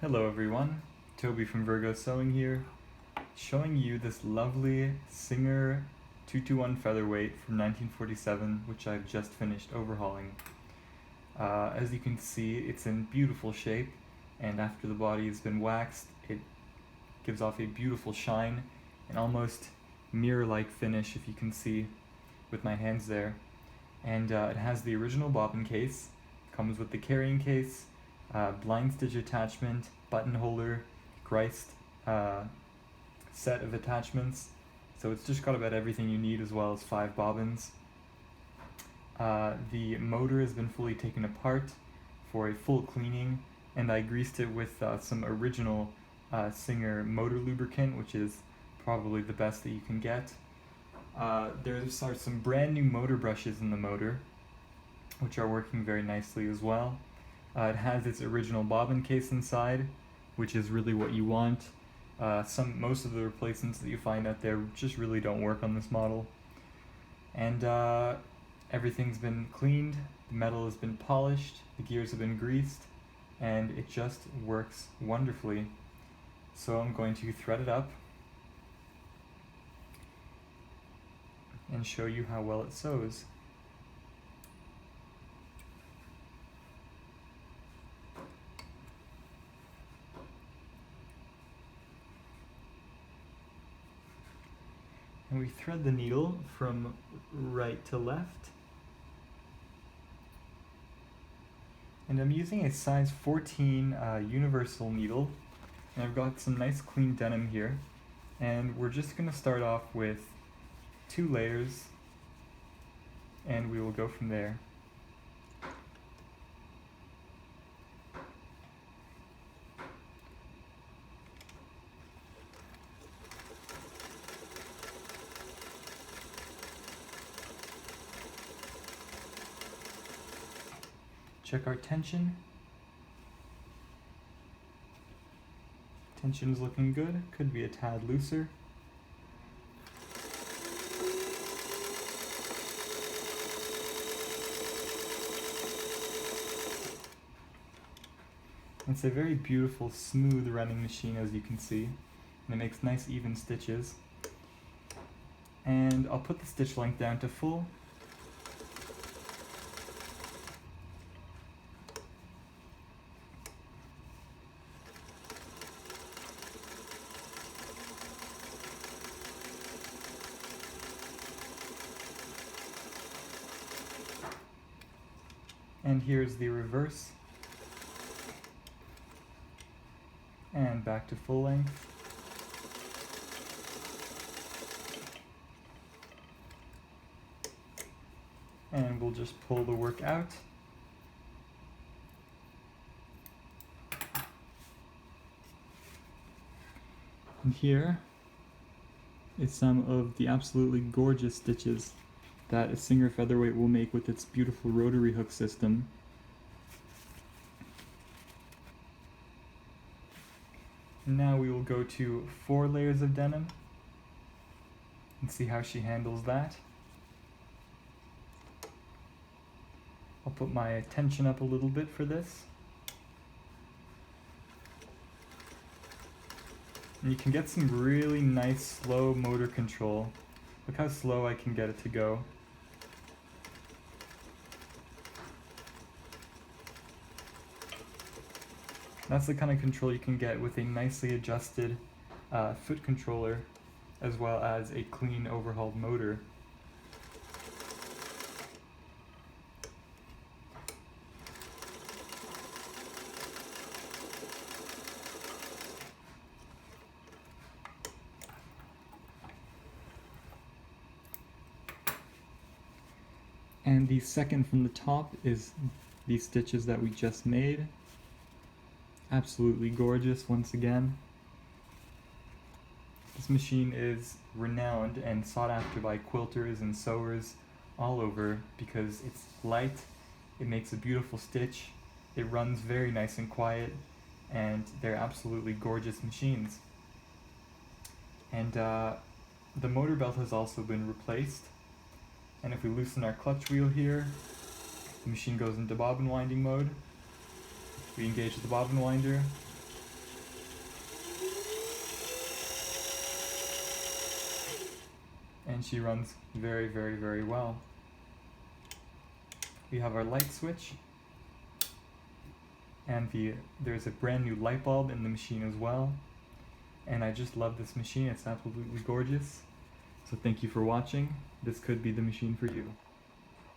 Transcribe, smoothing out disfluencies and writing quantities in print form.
Hello everyone, Toby from Virgo Sewing here, showing you this lovely Singer 221 Featherweight from 1947, which I've just finished overhauling. As you can see, it's in beautiful shape, and after the body has been waxed, it gives off a beautiful shine, an almost mirror-like finish, if you can see with my hands there. And it has the original bobbin case, comes with the carrying case, blind stitch attachment, button holder, Greist set of attachments. So it's just got about everything you need, as well as 5 bobbins. The motor has been fully taken apart for a full cleaning, and I greased it with some original Singer motor lubricant, which is probably the best that you can get. There's some brand new motor brushes in the motor, which are working very nicely as well. It has its original bobbin case inside, which is really what you want. Most of the replacements that you find out there just really don't work on this model. And everything's been cleaned, the metal has been polished, the gears have been greased, and it just works wonderfully. So I'm going to thread it up and show you how well it sews. And we thread the needle from right to left. And I'm using a size 14 universal needle, and I've got some nice clean denim here. And we're just going to start off with 2 layers, and we will go from there. Check our tension. Tension is looking good, could be a tad looser. It's a very beautiful, smooth running machine, as you can see, and it makes nice even stitches. And I'll put the stitch length down to full. And here's the reverse. And back to full length. And we'll just pull the work out. And here is some of the absolutely gorgeous stitches that a Singer Featherweight will make with its beautiful rotary hook system. Now we will go to 4 layers of denim and see how she handles that. I'll put my tension up a little bit for this. And you can get some really nice slow motor control. Look how slow I can get it to go. That's the kind of control you can get with a nicely adjusted foot controller, as well as a clean overhauled motor. And the second from the top is the stitches that we just made. Absolutely gorgeous once again. This machine is renowned and sought after by quilters and sewers all over because it's light, it makes a beautiful stitch, it runs very nice and quiet, and they're absolutely gorgeous machines. And the motor belt has also been replaced. And if we loosen our clutch wheel here, the machine goes into bobbin winding mode. We engage the bobbin winder, and she runs very, very, very well. We have our light switch, and there's a brand new light bulb in the machine as well. And I just love this machine. It's absolutely gorgeous. So thank you for watching. This could be the machine for you.